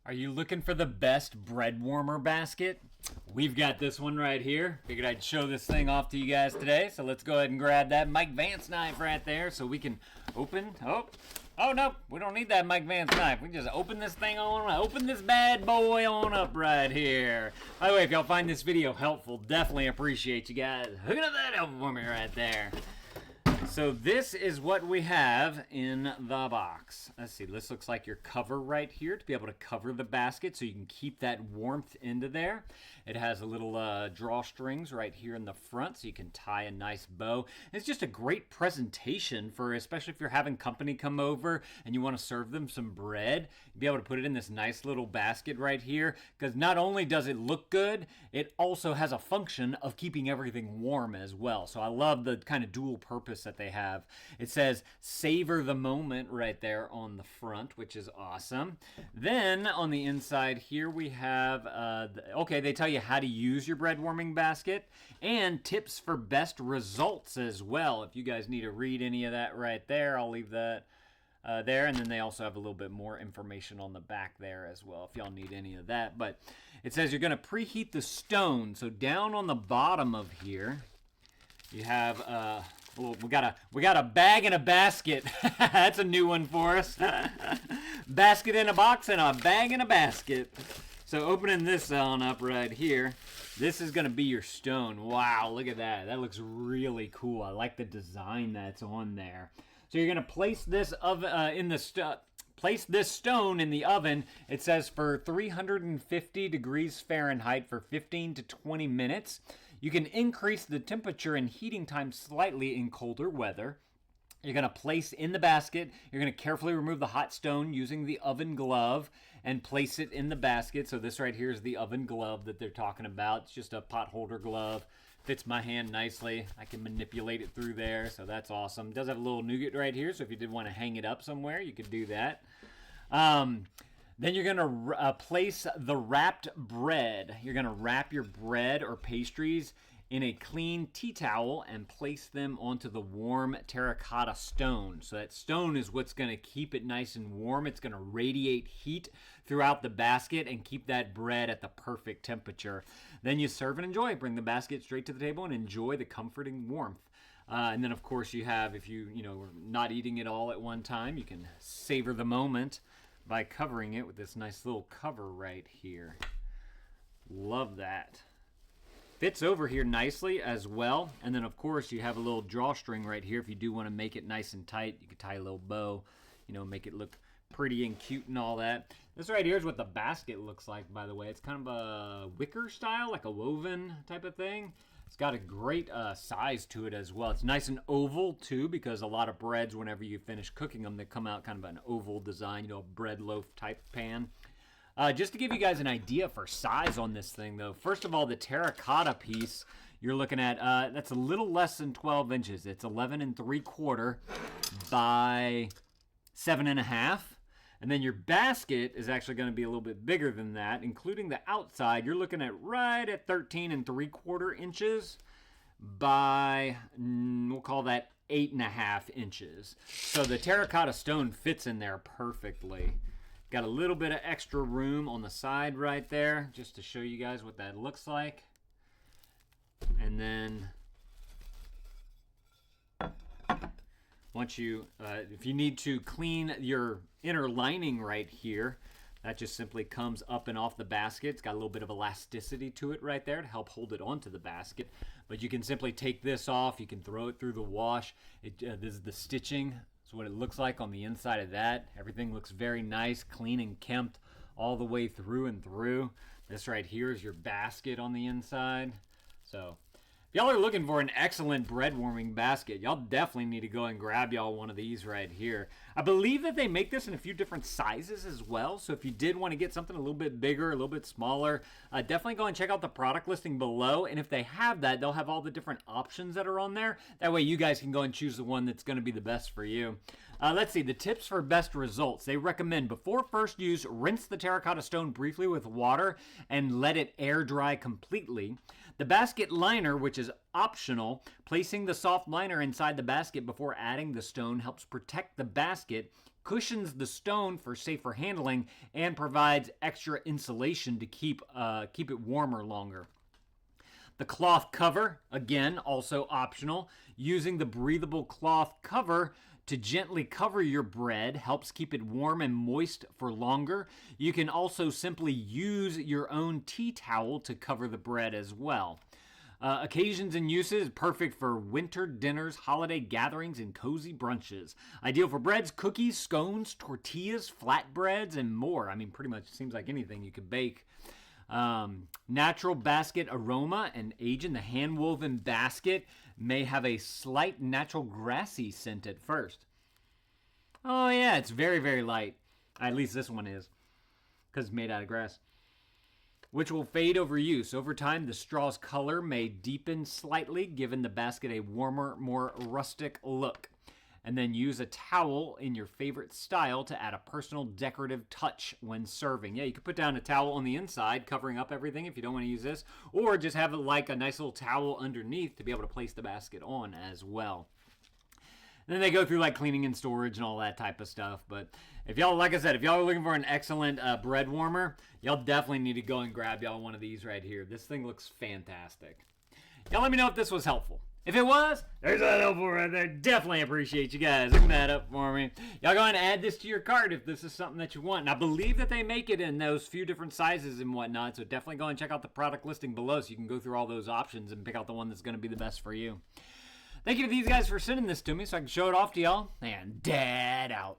Are you looking for the best bread warmer basket? We've got this one right here. Figured I'd show this thing off to you guys today. So let's go ahead and grab that Mike Vance knife right there so we can open. Oh no, we don't need that Mike Vance knife. We can just open this thing on, open this bad boy on up right here. By the way, if y'all find this video helpful, definitely appreciate you guys hooking up that elbow for me right there. So this is what we have in the box. Let's see, this looks like your cover right here to be able to cover the basket so you can keep that warmth into there. It has a little drawstrings right here in the front so you can tie a nice bow. And it's just a great presentation for, especially if you're having company come over and you want to serve them some bread. You'll be able to put it in this nice little basket right here because not only does it look good, it also has a function of keeping everything warm as well. So I love the kind of dual purpose that they have. It says savor the moment right there on the front, which is awesome. Then on the inside here we have okay, they tell you how to use your bread warming basket and tips for best results as well. If you guys need to read any of that right there, I'll leave that there. And then they also have a little bit more information on the back there as well if y'all need any of that. But it says you're going to preheat the stone. So down on the bottom of here you have we got a bag and a basket. That's a new one for us. Basket in a box and a bag in a basket. So opening this on up right here, this is going to be your stone. Wow, look at that. That looks really cool. I like the design that's on there. So you're going to place this place this stone in the oven. It says for 350 degrees Fahrenheit for 15 to 20 minutes. You can increase the temperature and heating time slightly in colder weather. You're going to place in the basket. You're going to carefully remove the hot stone using the oven glove and place it in the basket. So this right here is the oven glove that they're talking about. It's just a pot holder glove. Fits my hand nicely. I can manipulate it through there, so that's awesome. It does have a little nougat right here, so if you did want to hang it up somewhere, you could do that. Then you're going to place the wrapped bread. You're going to wrap your bread or pastries in a clean tea towel and place them onto the warm terracotta stone. So that stone is what's going to keep it nice and warm. It's going to radiate heat throughout the basket and keep that bread at the perfect temperature. Then you serve and enjoy. Bring the basket straight to the table and enjoy the comforting warmth. And then, of course, you have, if you are not eating it all at one time, you can savor the moment by covering it with this nice little cover right here. Love that. Fits over here nicely as well. And then, of course, you have a little drawstring right here. If you do want to make it nice and tight, you could tie a little bow, make it look pretty and cute and all that. This right here is what the basket looks like, by the way. It's kind of a wicker style, like a woven type of thing. It's got a great size to it as well. It's nice and oval, too, because a lot of breads, whenever you finish cooking them, they come out kind of an oval design, a bread loaf type pan. Just to give you guys an idea for size on this thing, though, first of all, the terracotta piece, you're looking at, that's a little less than 12 inches. It's 11 3/4 by 7.5. And then your basket is actually going to be a little bit bigger than that, including the outside. You're looking at right at 13 3/4 inches by, we'll call that 8.5 inches. So the terracotta stone fits in there perfectly. Got a little bit of extra room on the side right there, just to show you guys what that looks like. And then once you, if you need to clean your inner lining right here, that just simply comes up and off the basket. It's got a little bit of elasticity to it right there to help hold it onto the basket. But you can simply take this off. You can throw it through the wash. This is the stitching. That's what it looks like on the inside of that. Everything looks very nice, clean and kempt all the way through and through. This right here is your basket on the inside. So if y'all are looking for an excellent bread warming basket, y'all definitely need to go and grab y'all one of these right here. I believe that they make this in a few different sizes as well. So if you did want to get something a little bit bigger, a little bit smaller, definitely go and check out the product listing below. And if they have that, they'll have all the different options that are on there. That way you guys can go and choose the one that's going to be the best for you. Let's see, the tips for best results. They recommend before first use, rinse the terracotta stone briefly with water and let it air dry completely. The basket liner, which is optional, placing the soft liner inside the basket before adding the stone helps protect the basket, cushions the stone for safer handling, and provides extra insulation to keep it warmer longer. The cloth cover, again, also optional. Using the breathable cloth cover to gently cover your bread helps keep it warm and moist for longer. You can also simply use your own tea towel to cover the bread as well. Occasions and uses, perfect for winter dinners, holiday gatherings, and cozy brunches. Ideal for breads, cookies, scones, tortillas, flatbreads, and more. I mean, pretty much seems like anything you could bake. Natural basket aroma and aging. The hand-woven basket may have a slight natural grassy scent at first. Oh yeah, it's very, very light. At least this one is, because it's made out of grass. Which will fade over use. Over time, the straw's color may deepen slightly, giving the basket a warmer, more rustic look. And then use a towel in your favorite style to add a personal decorative touch when serving. Yeah, you could put down a towel on the inside, covering up everything if you don't want to use this, or just have it like a nice little towel underneath to be able to place the basket on as well. And then they go through like cleaning and storage and all that type of stuff. But if y'all, like I said, if y'all are looking for an excellent bread warmer, y'all definitely need to go and grab y'all one of these right here. This thing looks fantastic. Y'all let me know if this was helpful. If it was, there's that helpful right there. Definitely appreciate you guys looking that up for me. Y'all go ahead and add this to your cart if this is something that you want. And I believe that they make it in those few different sizes and whatnot. So definitely go and check out the product listing below so you can go through all those options and pick out the one that's going to be the best for you. Thank you to these guys for sending this to me so I can show it off to y'all. And Dad out.